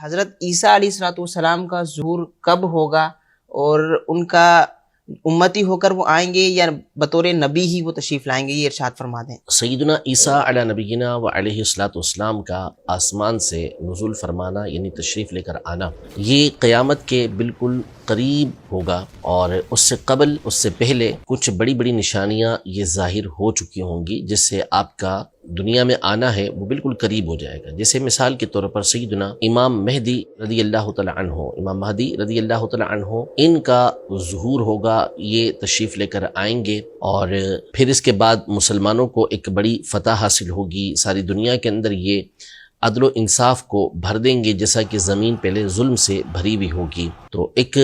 حضرت عیسیٰ علیہ السلام کا ظہور کب ہوگا، اور ان کا امتی ہو کر وہ آئیں گے یا بطور نبی ہی وہ تشریف لائیں گے، یہ ارشاد فرما دیں۔ سیدنا عیسیٰ علی نبینا و علیہ السلام کا آسمان سے نزول فرمانا یعنی تشریف لے کر آنا، یہ قیامت کے بالکل قریب ہوگا، اور اس سے قبل، اس سے پہلے کچھ بڑی بڑی نشانیاں یہ ظاہر ہو چکی ہوں گی، جس سے آپ کا دنیا میں آنا ہے وہ بالکل قریب ہو جائے گا۔ جیسے مثال کے طور پر سیدنا امام مہدی رضی اللہ تعالی عنہ، امام مہدی رضی اللہ تعالی عنہ، ان کا ظہور ہوگا، یہ تشریف لے کر آئیں گے، اور پھر اس کے بعد مسلمانوں کو ایک بڑی فتح حاصل ہوگی، ساری دنیا کے اندر یہ عدل و انصاف کو بھر دیں گے، جیسا کہ زمین پہلے ظلم سے بھری ہوئی ہوگی۔ تو ایک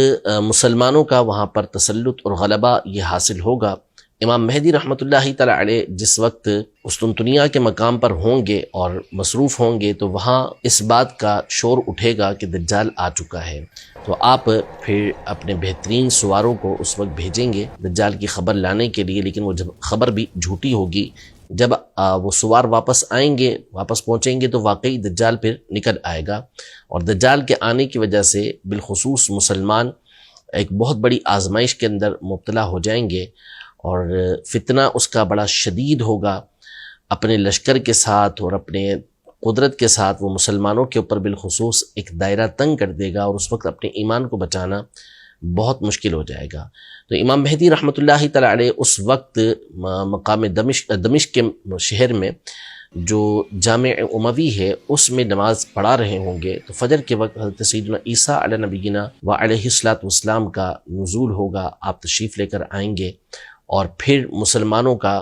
مسلمانوں کا وہاں پر تسلط اور غلبہ یہ حاصل ہوگا۔ امام مہدی رحمۃ اللہ تعالی علیہ جس وقت قسطنطنیہ کے مقام پر ہوں گے اور مصروف ہوں گے، تو وہاں اس بات کا شور اٹھے گا کہ دجال آ چکا ہے، تو آپ پھر اپنے بہترین سواروں کو اس وقت بھیجیں گے دجال کی خبر لانے کے لیے، لیکن وہ جب خبر بھی جھوٹی ہوگی، جب وہ سوار واپس آئیں گے، واپس پہنچیں گے، تو واقعی دجال پھر نکل آئے گا، اور دجال کے آنے کی وجہ سے بالخصوص مسلمان ایک بہت بڑی آزمائش کے اندر مبتلا ہو جائیں گے، اور فتنہ اس کا بڑا شدید ہوگا۔ اپنے لشکر کے ساتھ اور اپنے قدرت کے ساتھ وہ مسلمانوں کے اوپر بالخصوص ایک دائرہ تنگ کر دے گا، اور اس وقت اپنے ایمان کو بچانا بہت مشکل ہو جائے گا۔ تو امام مہدی رحمۃ اللہ تعالی علیہ اس وقت مقام دمشق کے شہر میں جو جامع اموی ہے اس میں نماز پڑھا رہے ہوں گے، تو فجر کے وقت حضرت سیدنا عیسیٰ علی نبینا و علیہ السلام کا نزول ہوگا، آپ تشریف لے کر آئیں گے، اور پھر مسلمانوں کا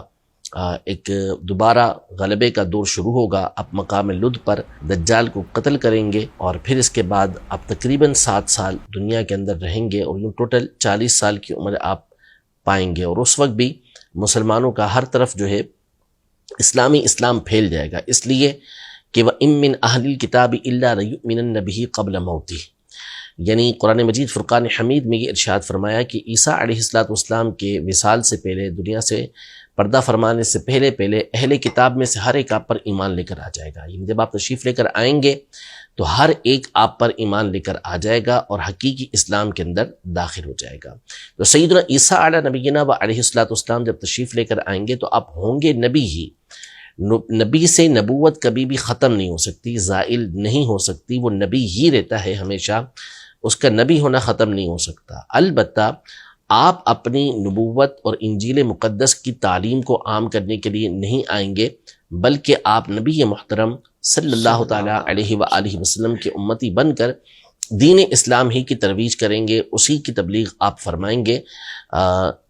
ایک دوبارہ غلبے کا دور شروع ہوگا۔ آپ مقام لد پر دجال کو قتل کریں گے، اور پھر اس کے بعد آپ تقریباً 7 سال دنیا کے اندر رہیں گے، اور یوں ٹوٹل 40 سال کی عمر آپ پائیں گے، اور اس وقت بھی مسلمانوں کا ہر طرف جو ہے اسلام پھیل جائے گا، اس لیے کہ وَإِن مِّنْ أَهْلِ الْكِتَابِ إِلَّا لَيُؤْمِنَنَّ بِهِ قَبْلَ مَوْتِهِ، یعنی قرآن مجید فرقان حمید میں یہ ارشاد فرمایا کہ عیسیٰ علیہ السلام کے وصال سے پہلے، دنیا سے پردہ فرمانے سے پہلے اہل کتاب میں سے ہر ایک آپ پر ایمان لے کر آ جائے گا، یعنی جب آپ تشریف لے کر آئیں گے تو ہر ایک آپ پر ایمان لے کر آ جائے گا اور حقیقی اسلام کے اندر داخل ہو جائے گا۔ تو سیدنا عیسیٰ علی نبینا و علیہ السلام جب تشریف لے کر آئیں گے تو آپ ہوں گے نبی ہی، نبی سے نبوت کبھی بھی ختم نہیں ہو سکتی، زائل نہیں ہو سکتی، وہ نبی ہی رہتا ہے ہمیشہ، اس کا نبی ہونا ختم نہیں ہو سکتا۔ البتہ آپ اپنی نبوت اور انجیل مقدس کی تعلیم کو عام کرنے کے لیے نہیں آئیں گے، بلکہ آپ نبی محترم صلی اللہ تعالیٰ علیہ وآلہ وسلم کے امتی بن کر دین اسلام ہی کی ترویج کریں گے، اسی کی تبلیغ آپ فرمائیں گے،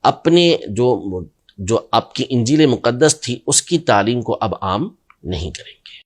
اپنے جو آپ کی انجیل مقدس تھی اس کی تعلیم کو اب عام نہیں کریں گے۔